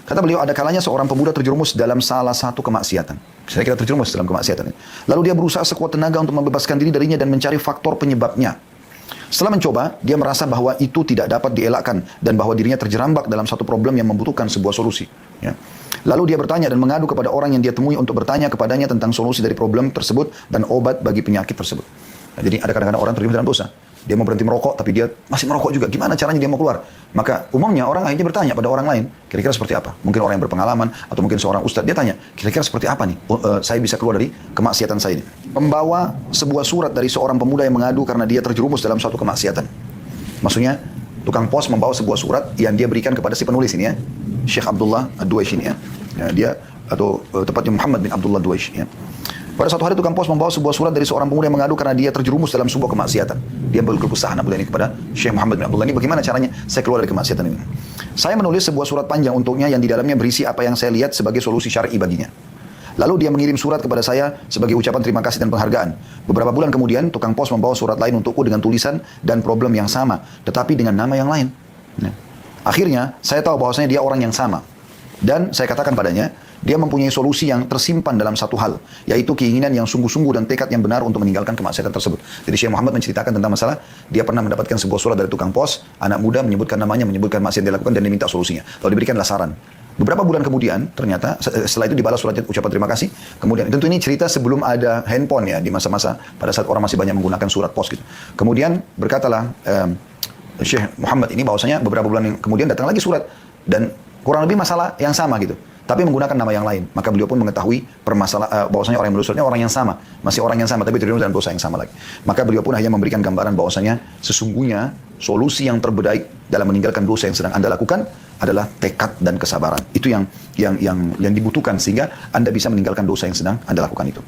Kata beliau, ada kalanya seorang pemuda terjerumus dalam salah satu kemaksiatan. Saya kira terjerumus dalam kemaksiatan. Lalu dia berusaha sekuat tenaga untuk membebaskan diri darinya dan mencari faktor penyebabnya. Setelah mencoba, dia merasa bahwa itu tidak dapat dielakkan dan bahwa dirinya terjerambak dalam satu problem yang membutuhkan sebuah solusi. Ya. Lalu dia bertanya dan mengadu kepada orang yang dia temui untuk bertanya kepadanya tentang solusi dari problem tersebut dan obat bagi penyakit tersebut. Nah, jadi ada kadang-kadang orang terlibat dalam dosa. Dia mau berhenti merokok, tapi dia masih merokok juga. Gimana caranya dia mau keluar? Maka umumnya orang akhirnya bertanya pada orang lain, kira-kira seperti apa? Mungkin orang yang berpengalaman, atau mungkin seorang ustadz, dia tanya, kira-kira seperti apa nih? Saya bisa keluar dari kemaksiatan saya ini. Membawa sebuah surat dari seorang pemuda yang mengadu karena dia terjerumus dalam suatu kemaksiatan. Maksudnya, tukang pos membawa sebuah surat yang dia berikan kepada si penulis ini ya. Syekh Abdullah Ad-Duwaish ini ya. Dia, atau tepatnya Muhammad bin Abdullah Ad-Duwaish ya. Pada suatu hari tukang pos membawa sebuah surat dari seorang pemuda yang mengadu karena dia terjerumus dalam sebuah kemaksiatan. Dia berkeluh kesah ini kepada Syekh Muhammad bin Abdullah ini, bagaimana caranya saya keluar dari kemaksiatan ini. Saya menulis sebuah surat panjang untuknya yang di dalamnya berisi apa yang saya lihat sebagai solusi syar'i baginya. Lalu dia mengirim surat kepada saya sebagai ucapan terima kasih dan penghargaan. Beberapa bulan kemudian tukang pos membawa surat lain untukku dengan tulisan dan problem yang sama, tetapi dengan nama yang lain. Nah, akhirnya saya tahu bahwasanya dia orang yang sama. Dan saya katakan padanya, dia mempunyai solusi yang tersimpan dalam satu hal, yaitu keinginan yang sungguh-sungguh dan tekad yang benar untuk meninggalkan kemaksiatan tersebut. Jadi Syekh Muhammad menceritakan tentang masalah, dia pernah mendapatkan sebuah surat dari tukang pos, anak muda menyebutkan namanya, menyebutkan maksiat yang dilakukan dan diminta solusinya. Lalu diberikanlah saran. Beberapa bulan kemudian, ternyata setelah itu dibalas suratnya ucapan terima kasih. Kemudian, tentu ini cerita sebelum ada handphone ya, di masa-masa pada saat orang masih banyak menggunakan surat pos gitu. Kemudian berkatalah Syekh Muhammad ini bahwasanya beberapa bulan kemudian datang lagi surat dan kurang lebih masalah yang sama gitu, tapi menggunakan nama yang lain. Maka beliau pun mengetahui bahwasanya orang yang menulis suratnya orang yang sama, masih orang yang sama, tapi terjerumus dalam dosa yang sama lagi. Maka beliau pun hanya memberikan gambaran bahwasanya sesungguhnya solusi yang terbaik dalam meninggalkan dosa yang sedang Anda lakukan adalah tekad dan kesabaran. Itu yang dibutuhkan sehingga Anda bisa meninggalkan dosa yang sedang Anda lakukan itu.